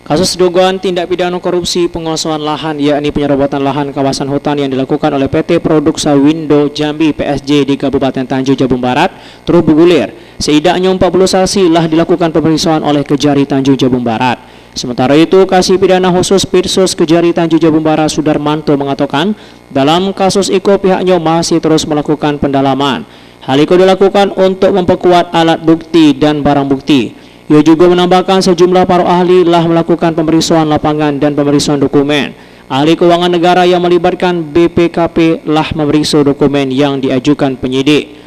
Kasus dugaan tindak pidana korupsi pengosongan lahan yakni penyerobotan lahan kawasan hutan yang dilakukan oleh PT Produk Sawindo Jambi PSJ di Kabupaten Tanjung Jabung Barat terus bergulir. Setidaknya 40 saksi telah dilakukan pemeriksaan oleh Kejari Tanjung Jabung Barat. Sementara itu, Kasih Pidana Khusus Pirsus Kejari Tanjung Jabung Barat Sudarmanto mengatakan dalam kasus itu pihaknya masih terus melakukan pendalaman. Hal itu dilakukan untuk memperkuat alat bukti dan barang bukti. Ia juga menambahkan sejumlah para ahli telah melakukan pemeriksaan lapangan dan pemeriksaan dokumen. Ahli keuangan negara yang melibatkan BPKP telah memeriksa dokumen yang diajukan penyidik.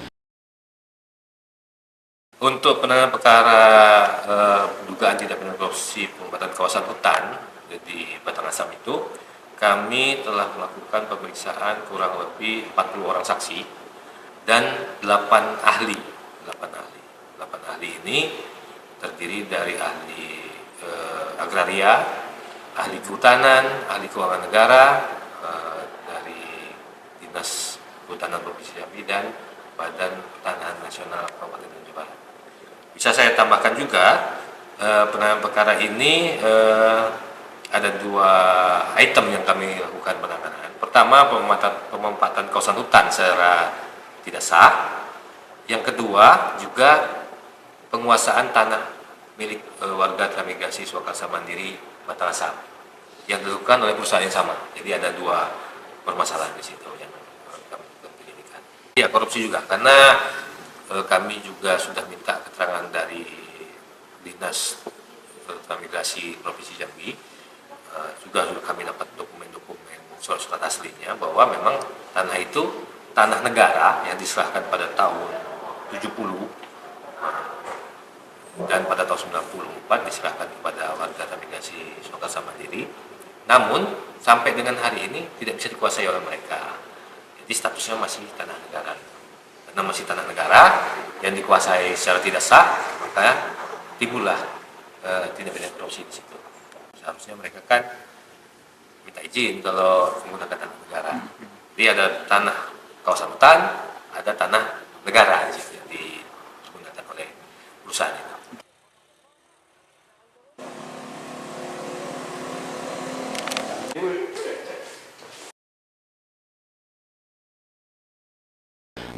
Untuk penanganan perkara dugaan tindak pidana korupsi pengobatan kawasan hutan di Batang Asam itu, kami telah melakukan pemeriksaan kurang lebih 40 orang saksi dan 8 ahli. 8 ahli ini terdiri dari ahli agraria, ahli kehutanan, ahli keuangan negara, dari Dinas Kehutanan Provinsi Jambi dan Badan Pertanahan Nasional Kabupaten Tanjung Barat. Bisa saya tambahkan juga penanganan perkara ini ada 2 item yang kami lakukan penanganan. Pertama, pemanfaatan kawasan hutan secara tidak sah. Yang kedua juga penguasaan tanah milik warga transmigrasi Swakarsa Mandiri Batang Asam yang dilakukan oleh perusahaan yang sama. Jadi ada 2 permasalahan di situ yang kami penyelidikan. Ya, korupsi juga karena kami juga sudah minta keterangan dari Dinas Transmigrasi Provinsi Jambi, juga kami dapat dokumen-dokumen surat-surat aslinya bahwa memang tanah itu tanah negara yang diserahkan pada tahun 70 dan pada tahun 94 diserahkan kepada warga transmigrasi Swakarsa Mandiri. Namun sampai dengan hari ini tidak bisa dikuasai oleh mereka. Jadi statusnya masih tanah negara. Karena masih tanah negara yang dikuasai secara tidak sah, maka timbullah tindak pidana korupsi di situ. Seharusnya mereka kan minta izin kalau menggunakan tanah negara. Jadi ada tanah kawasan hutan, ada tanah negara di situ yang digunakan oleh perusahaan itu.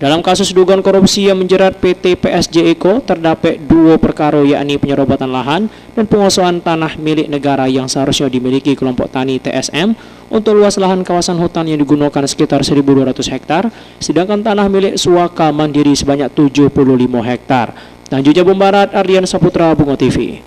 Dalam kasus dugaan korupsi yang menjerat PT PSJ Eko, terdapat 2 perkara yakni penyerobatan lahan dan pengosongan tanah milik negara yang seharusnya dimiliki kelompok tani TSM untuk luas lahan kawasan hutan yang digunakan sekitar 1.200 hektar, sedangkan tanah milik Swaka Mandiri sebanyak 75 hektar. Tanjung Jabung Barat, Ardian Saputra, Bungo TV.